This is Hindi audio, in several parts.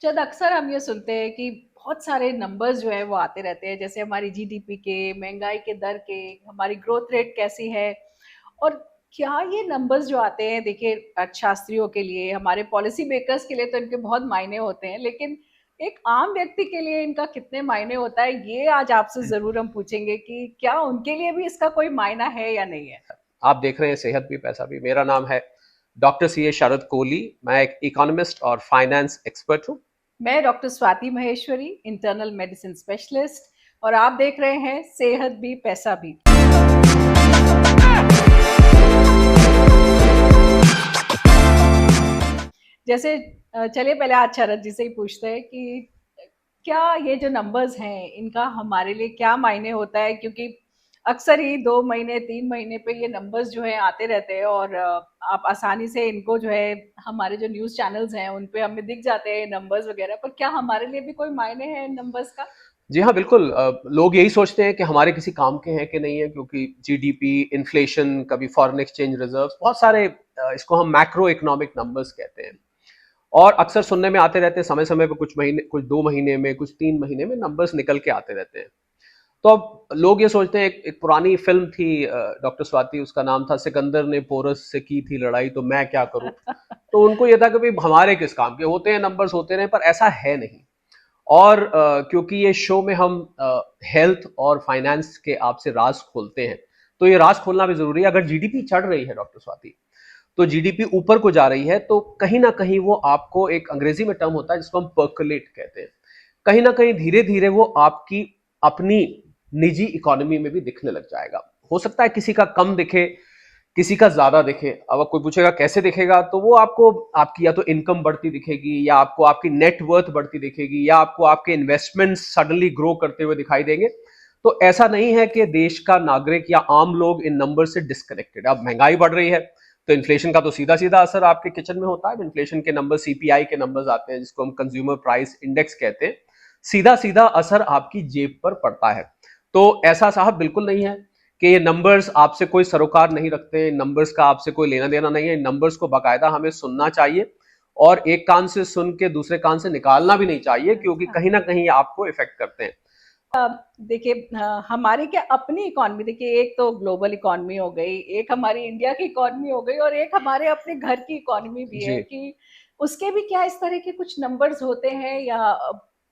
जब अक्सर हम ये सुनते हैं कि बहुत सारे नंबर्स जो है वो आते रहते हैं, जैसे हमारी जीडीपी के, महंगाई के दर के, हमारी ग्रोथ रेट कैसी है। और क्या ये नंबर्स जो आते हैं, देखिए अर्थशास्त्रियों के लिए, हमारे पॉलिसी मेकर्स के लिए तो इनके बहुत मायने होते हैं, लेकिन एक आम व्यक्ति के लिए इनका कितने मायने होता है, ये आज आपसे जरूर हम पूछेंगे कि क्या उनके लिए भी इसका कोई मायना है या नहीं है। आप देख रहे हैं सेहत भी पैसा भी। मेरा नाम है डॉक्टर सी ए शरद कोहली। मैं एक इकोनॉमिस्ट और फाइनेंस एक्सपर्ट हूं। मैं doctor Swati Maheshwari, internal medicine specialist, और आप देख रहे हैं सेहत भी पैसा भी। जैसे चलिए पहले आज शरद जी से ही पूछते हैं कि क्या ये जो नंबर्स हैं इनका हमारे लिए क्या मायने होता है, क्योंकि अक्सर ही 2 महीने 3 महीने पे ये नंबर्स जो है आते रहते हैं, और आप आसानी से इनको जो है हमारे जो न्यूज चैनल्स हैं उन पे हमें दिख जाते हैं नंबर्स वगैरह, पर क्या हमारे लिए भी कोई मायने हैं इन नंबर्स का। जी हाँ, बिल्कुल। लोग यही सोचते हैं कि हमारे किसी काम के हैं कि नहीं है, क्योंकि जीडीपी, इन्फ्लेशन, कभी फॉरेन एक्सचेंज रिजर्व्स, बहुत सारे इसको हम मैक्रो इकोनॉमिक नंबर्स कहते हैं। और अक्सर सुनने में आते रहते हैं, समय समय पे कुछ महीने, कुछ 2 महीने में, कुछ 3 महीने में नंबर्स निकल के आते रहते हैं। तो अब लोग ये सोचते हैं, एक पुरानी फिल्म थी डॉक्टर स्वाति, उसका नाम था सिकंदर ने पोरस से की थी लड़ाई तो मैं क्या करूं। तो उनको ये था कि भाई हमारे किस काम के होते हैं, नंबर्स होते रहे, पर ऐसा है नहीं। और क्योंकि ये शो में हम हेल्थ और फाइनेंस के आपसे राज खोलते हैं, तो ये राज खोलना भी जरूरी है। अगर जीडीपी चढ़ रही है डॉक्टर स्वाति, तो जीडीपी ऊपर को जा रही है, तो कहीं ना कहीं वो आपको, एक अंग्रेजी में टर्म होता है जिसको हम पर्कुलेट कहते हैं, कहीं ना कहीं धीरे धीरे वो आपकी अपनी निजी इकोनॉमी में भी दिखने लग जाएगा। हो सकता है किसी का कम दिखे, किसी का ज्यादा दिखे। अब कोई पूछेगा कैसे दिखेगा, तो वो आपको आपकी या तो इनकम बढ़ती दिखेगी, या आपको आपकी नेट वर्थ बढ़ती दिखेगी, या आपको आपके इन्वेस्टमेंट सडनली ग्रो करते हुए दिखाई देंगे। तो ऐसा नहीं है कि देश का नागरिक या आम लोग इन नंबर से डिस्कनेक्टेड। अब महंगाई बढ़ रही है, तो इन्फ्लेशन का तो सीधा सीधा असर आपके किचन में होता है। इन्फ्लेशन के नंबर, सीपीआई के नंबर्स आते हैं, जिसको हम कंज्यूमर प्राइस इंडेक्स कहते हैं। सीधा सीधा असर आपकी जेब पर पड़ता है। तो ऐसा साहब बिल्कुल नहीं है कि ये नंबर्स आपसे कोई सरोकार नहीं रखते, नंबर्स का आपसे कोई लेना देना नहीं है। नंबर्स को बाकायदा हमें सुनना चाहिए, और एक कान से सुन के दूसरे कान से निकालना भी नहीं चाहिए, क्योंकि हाँ। कहीं ना कहीं आपको इफेक्ट करते हैं। देखिए हमारी क्या अपनी इकॉनमी, देखिए एक तो ग्लोबल इकॉनमी हो गई, एक हमारी इंडिया की इकॉनमी हो गई, और एक हमारे अपने घर की इकॉनमी भी जी। है कि उसके भी क्या इस तरह के कुछ नंबर्स होते हैं, या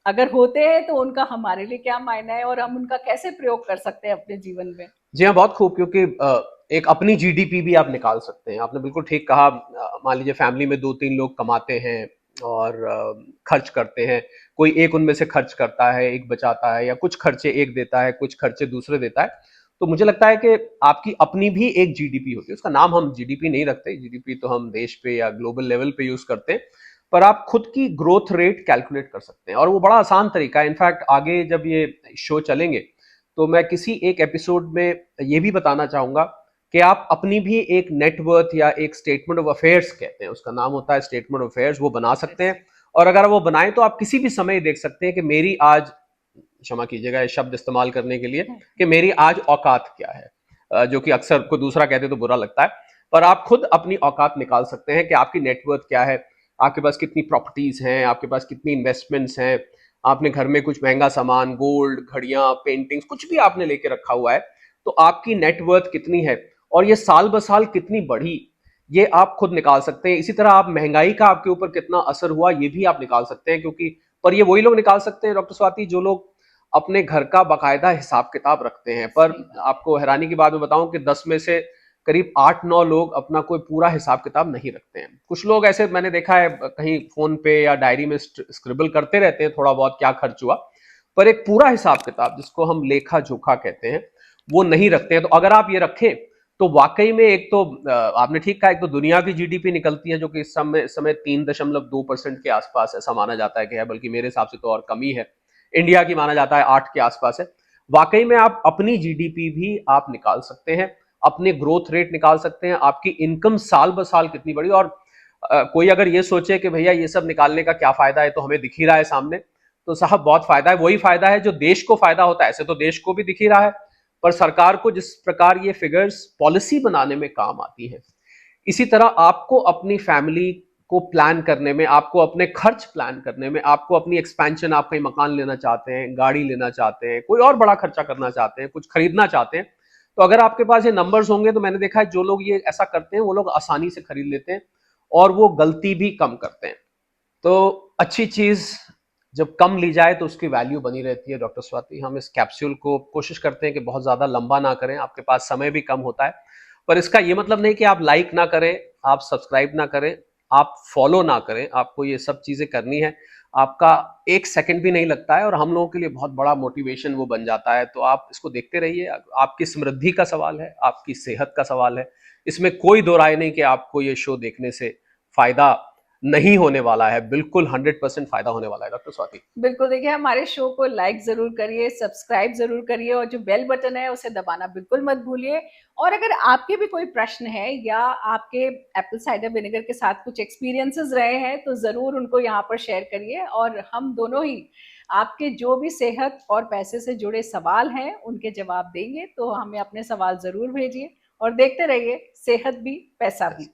अगर होते हैं तो उनका हमारे लिए क्या मायना है और हम उनका कैसे प्रयोग कर सकते हैं अपने जीवन में। जी हाँ, बहुत खूब। क्योंकि एक अपनी जीडीपी भी आप निकाल सकते हैं। आपने बिल्कुल ठीक कहा। मान लीजिए फैमिली में 2-3 लोग कमाते हैं और खर्च करते हैं। कोई एक उनमें से खर्च करता है, एक बचाता है, या कुछ खर्चे एक देता है, कुछ खर्चे दूसरे देता है। तो मुझे लगता है कि आपकी अपनी भी एक जीडीपी होती है। उसका नाम हम जीडीपी नहीं रखते, जीडीपी तो हम देश पे या ग्लोबल लेवल पे यूज करते हैं। पर आप खुद की ग्रोथ रेट कैलकुलेट कर सकते हैं, और वो बड़ा आसान तरीका है। इनफैक्ट आगे जब ये शो चलेंगे, तो मैं किसी एक एपिसोड में ये भी बताना चाहूंगा कि आप अपनी भी एक नेटवर्थ, या एक स्टेटमेंट ऑफ अफेयर्स कहते हैं, उसका नाम होता है स्टेटमेंट ऑफ अफेयर्स, वो बना सकते हैं। और अगर वो बनाएं, तो आप किसी भी समय देख सकते हैं कि मेरी आज, क्षमा कीजिएगा ये शब्द इस्तेमाल करने के लिए, कि मेरी आज औकात क्या है। जो कि अक्सर कोई दूसरा कहते तो बुरा लगता है, पर आप खुद अपनी औकात निकाल सकते हैं कि आपकी नेटवर्थ क्या है, आपके पास कितनी प्रॉपर्टीज हैं, आपके पास कितनी इन्वेस्टमेंट्स हैं, आपने घर में कुछ महंगा सामान, गोल्ड, घड़ियां, पेंटिंग्स, कुछ भी आपने लेके रखा हुआ है, तो आपकी नेटवर्थ कितनी है, और ये साल ब साल कितनी बढ़ी, ये आप खुद निकाल सकते हैं। इसी तरह आप महंगाई का आपके ऊपर कितना असर हुआ, ये भी आप निकाल सकते हैं। क्योंकि पर ये वही लोग निकाल सकते हैं डॉक्टर स्वाति, जो लोग अपने घर का बाकायदा हिसाब किताब रखते हैं। पर सही बात। आपको हैरानी की बात मैं बताऊं कि 10 में से करीब 8-9 लोग अपना कोई पूरा हिसाब किताब नहीं रखते हैं। कुछ लोग ऐसे मैंने देखा है, कहीं फोन पे या डायरी में स्क्रिबल करते रहते हैं थोड़ा बहुत क्या खर्च हुआ, पर एक पूरा हिसाब किताब, जिसको हम लेखा जोखा कहते हैं, वो नहीं रखते हैं। तो अगर आप ये रखें, तो वाकई में एक तो आपने ठीक कहा, एक तो दुनिया की जीडीपी निकलती है, जो कि इस समय 3.2% के आसपास ऐसा माना जाता है कि है, बल्कि मेरे हिसाब से तो और कमी है। इंडिया की माना जाता है 8 के आसपास है। वाकई में आप अपनी जीडीपी भी आप निकाल सकते हैं, अपने ग्रोथ रेट निकाल सकते हैं, आपकी इनकम साल ब साल कितनी बढ़ी। और कोई अगर ये सोचे कि भैया ये सब निकालने का क्या फायदा है, तो हमें दिख ही रहा है सामने। तो साहब बहुत फायदा है। वही फायदा है जो देश को फायदा होता है। ऐसे तो देश को भी दिख ही रहा है, पर सरकार को जिस प्रकार ये फिगर्स पॉलिसी बनाने में काम आती है, इसी तरह आपको अपनी फैमिली को प्लान करने में, आपको अपने खर्च प्लान करने में, आपको अपनी एक्सपेंशन, आप कहीं मकान लेना चाहते हैं, गाड़ी लेना चाहते हैं, कोई और बड़ा खर्चा करना चाहते हैं, कुछ खरीदना चाहते हैं, तो अगर आपके पास ये नंबर्स होंगे तो मैंने देखा है जो लोग ये ऐसा करते हैं वो लोग आसानी से खरीद लेते हैं और वो गलती भी कम करते हैं। तो अच्छी चीज जब कम ली जाए तो उसकी वैल्यू बनी रहती है। डॉक्टर स्वाति, हम इस कैप्सूल को कोशिश करते हैं कि बहुत ज्यादा लंबा ना करें, आपके पास समय भी कम होता है, पर इसका ये मतलब नहीं कि आप लाइक ना करें, आप सब्सक्राइब ना करें, आप फॉलो ना करें। आपको ये सब चीजें करनी है, आपका एक सेकंड भी नहीं लगता है और हम लोगों के लिए बहुत बड़ा मोटिवेशन वो बन जाता है। तो आप इसको देखते रहिए। आपकी समृद्धि का सवाल है, आपकी सेहत का सवाल है, इसमें कोई दो राय नहीं कि आपको ये शो देखने से फायदा नहीं होने वाला है। बिल्कुल 100% फायदा होने वाला है। डॉक्टर स्वाति, बिल्कुल, देखिए हमारे शो को लाइक ज़रूर करिए, सब्सक्राइब ज़रूर करिए और जो बेल बटन है उसे दबाना बिल्कुल मत भूलिए। और अगर आपके भी कोई प्रश्न है या आपके एप्पल साइडर विनेगर के साथ कुछ एक्सपीरियंसेस रहे हैं तो ज़रूर उनको यहाँ पर शेयर करिए और हम दोनों ही आपके जो भी सेहत और पैसे से जुड़े सवाल हैं उनके जवाब देंगे। तो हमें अपने सवाल ज़रूर भेजिए और देखते रहिए सेहत भी पैसा भी।